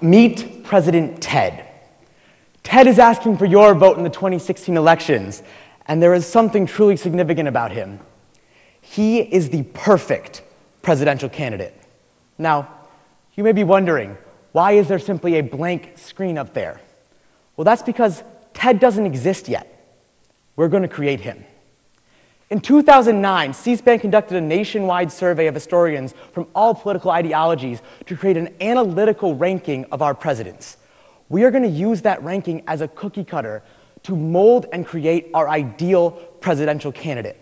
Meet President TED. TED is asking for your vote in the 2016 elections, and there is something truly significant about him. He is the perfect presidential candidate. Now, you may be wondering, why is there simply a blank screen up there? Well, that's because TED doesn't exist yet. We're going to create him. In 2009, C-SPAN conducted a nationwide survey of historians from all political ideologies to create an analytical ranking of our presidents. We are going to use that ranking as a cookie cutter to mold and create our ideal presidential candidate.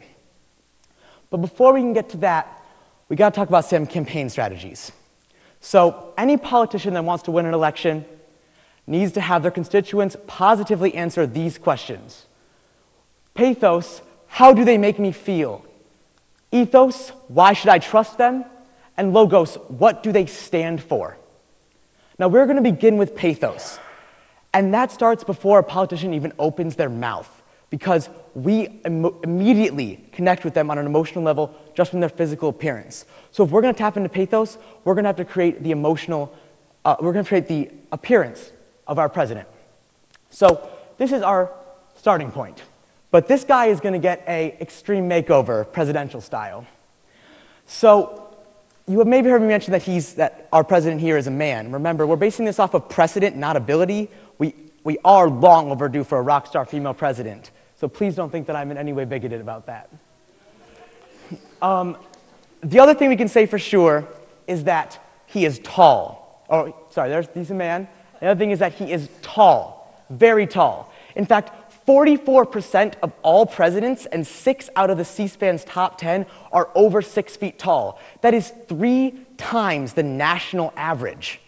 But before we can get to that, we got to talk about some campaign strategies. So any politician that wants to win an election needs to have their constituents positively answer these questions. Pathos, how do they make me feel? Ethos, why should I trust them? And logos, what do they stand for? Now we're going to begin with pathos. And that starts before a politician even opens their mouth, because we immediately connect with them on an emotional level just from their physical appearance. So if we're going to tap into pathos, we're going to have to create the the appearance of our president. So this is our starting point. But this guy is going to get an extreme makeover, presidential style. So you have maybe heard me mention that our president here is a man. Remember, we're basing this off of precedent, not ability. We are long overdue for a rock star female president. So please don't think that I'm in any way bigoted about that. The other thing we can say for sure is that he is tall. Oh, sorry, he's a man. The other thing is that he is tall, very tall. In fact, 44% of all presidents and 6 out of the C-SPAN's top 10 are over 6 feet tall. That is 3 times the national average.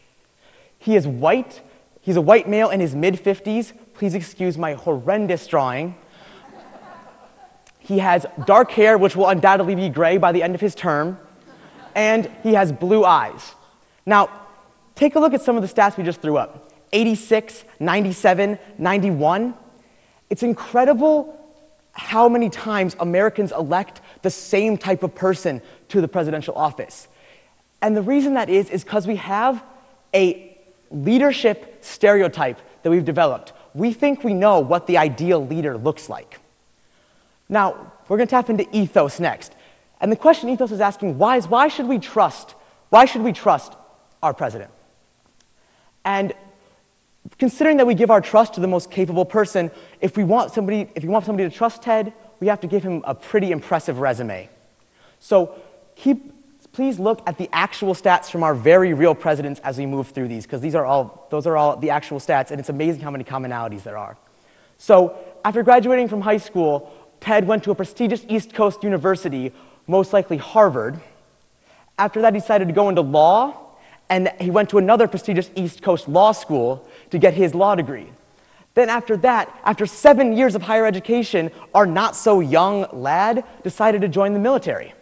He is white. He's a white male in his mid-50s. Please excuse my horrendous drawing. He has dark hair, which will undoubtedly be gray by the end of his term. And he has blue eyes. Now, take a look at some of the stats we just threw up. 86, 97, 91. It's incredible how many times Americans elect the same type of person to the presidential office. And the reason that is because we have a leadership stereotype that we've developed. We think we know what the ideal leader looks like. Now, we're going to tap into ethos next. And the question ethos is asking why should we trust our president? And considering that we give our trust to the most capable person, if we want somebody to trust Ted, we have to give him a pretty impressive resume. So please look at the actual stats from our very real presidents as we move through these, because those are all the actual stats, and it's amazing how many commonalities there are. So after graduating from high school, Ted went to a prestigious East Coast university, most likely Harvard. After that, he decided to go into law, and he went to another prestigious East Coast law school to get his law degree. Then after that, after 7 years of higher education, our not-so-young lad decided to join the military.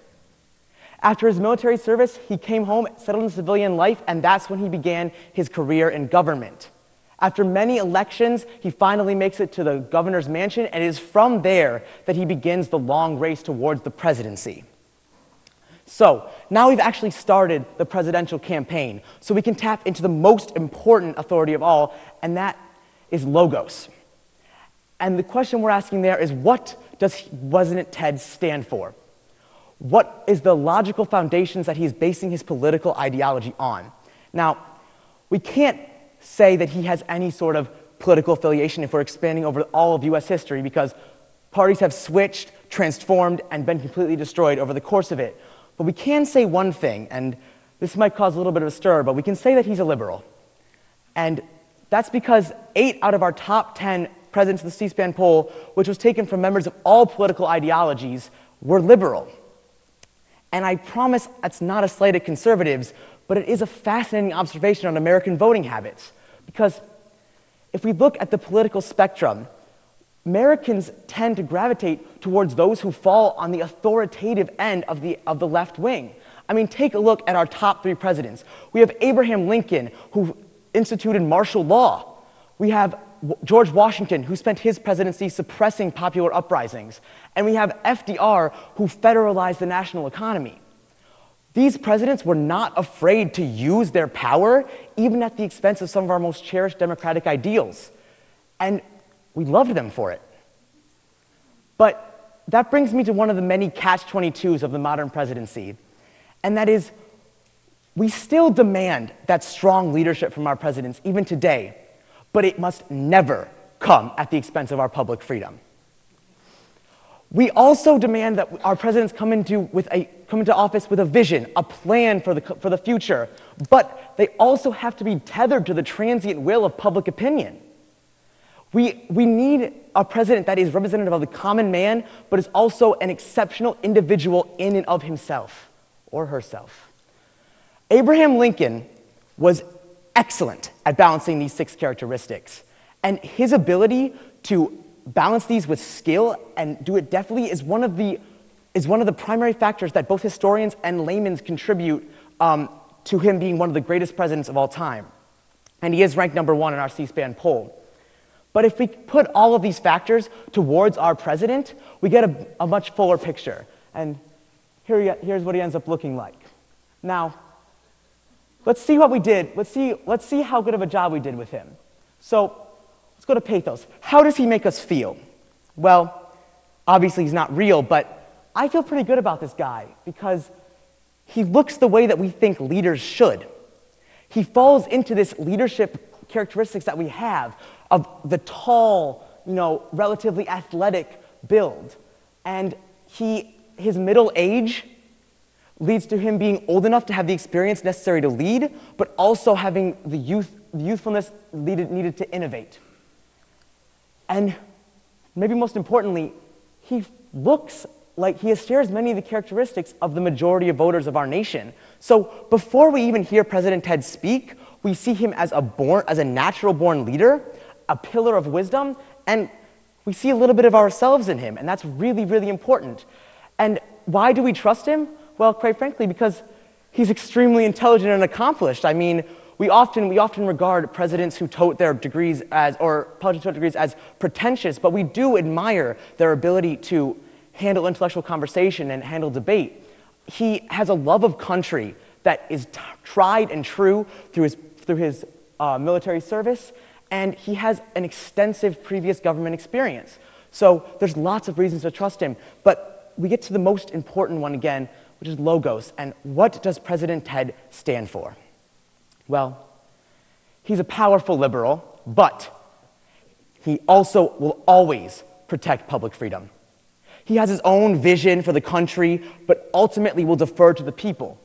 After his military service, he came home, settled in civilian life, and that's when he began his career in government. After many elections, he finally makes it to the governor's mansion, and it is from there that he begins the long race towards the presidency. So now we've actually started the presidential campaign, so we can tap into the most important authority of all, and that is logos. And the question we're asking there is, what does President Ted stand for? What is the logical foundations that he's basing his political ideology on? Now, we can't say that he has any sort of political affiliation if we're expanding over all of US history, because parties have switched, transformed, and been completely destroyed over the course of it. But we can say one thing, and this might cause a little bit of a stir, but we can say that he's a liberal. And that's because 8 out of our top 10 presidents of the C-SPAN poll, which was taken from members of all political ideologies, were liberal. And I promise that's not a slight at conservatives, but it is a fascinating observation on American voting habits. Because if we look at the political spectrum, Americans tend to gravitate towards those who fall on the authoritative end of the left wing. I mean, take a look at our top 3 presidents. We have Abraham Lincoln, who instituted martial law. We have George Washington, who spent his presidency suppressing popular uprisings. And we have FDR, who federalized the national economy. These presidents were not afraid to use their power, even at the expense of some of our most cherished democratic ideals. And we loved them for it. But that brings me to one of the many catch-22s of the modern presidency, and that is, we still demand that strong leadership from our presidents, even today, but it must never come at the expense of our public freedom. We also demand that our presidents come into office with a vision, a plan for the future, but they also have to be tethered to the transient will of public opinion. We need a president that is representative of the common man, but is also an exceptional individual in and of himself or herself. Abraham Lincoln was excellent at balancing these 6 characteristics, and his ability to balance these with skill and do it deftly is one of the primary factors that both historians and laymen contribute to him being one of the greatest presidents of all time. And he is ranked #1 in our C-SPAN poll. But if we put all of these factors towards our president, we get a much fuller picture. And here's what he ends up looking like. Now, let's see what we did. Let's see how good of a job we did with him. So let's go to pathos. How does he make us feel? Well, obviously he's not real, but I feel pretty good about this guy because he looks the way that we think leaders should. He falls into this leadership characteristics that we have of the tall, relatively athletic build. And his middle age leads to him being old enough to have the experience necessary to lead, but also having the youthfulness needed to innovate. And maybe most importantly, he looks like he shares many of the characteristics of the majority of voters of our nation. So before we even hear President Ted speak, we see him as a natural-born leader, a pillar of wisdom, and we see a little bit of ourselves in him, and that's really, really important. And why do we trust him? Well, quite frankly, because he's extremely intelligent and accomplished. I mean, we often regard presidents who tote their degrees or politicians who tote degrees as pretentious, but we do admire their ability to handle intellectual conversation and handle debate. He has a love of country that is tried and true through his military service, and he has an extensive previous government experience. So there's lots of reasons to trust him, but we get to the most important one again, which is logos. And what does President Ted stand for? Well, he's a powerful liberal, but he also will always protect public freedom. He has his own vision for the country, but ultimately will defer to the people.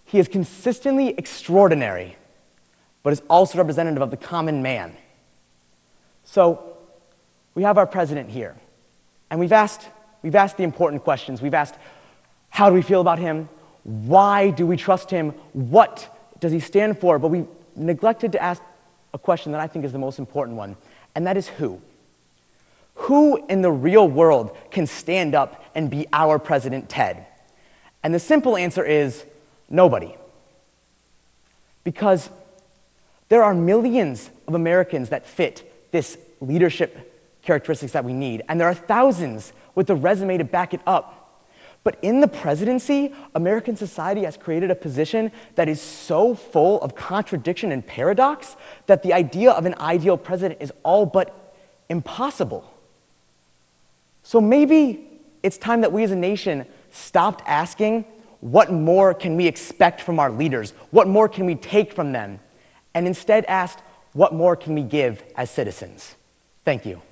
He is consistently extraordinary, but is also representative of the common man. So we have our president here, and we've asked the important questions. We've asked, how do we feel about him? Why do we trust him? What does he stand for? But we neglected to ask a question that I think is the most important one, and that is who? Who in the real world can stand up and be our President Ted? And the simple answer is nobody. Because there are millions of Americans that fit this leadership characteristics that we need, and there are thousands with the resume to back it up. But in the presidency, American society has created a position that is so full of contradiction and paradox that the idea of an ideal president is all but impossible. So maybe it's time that we as a nation stopped asking, what more can we expect from our leaders? What more can we take from them? And instead asked, what more can we give as citizens? Thank you.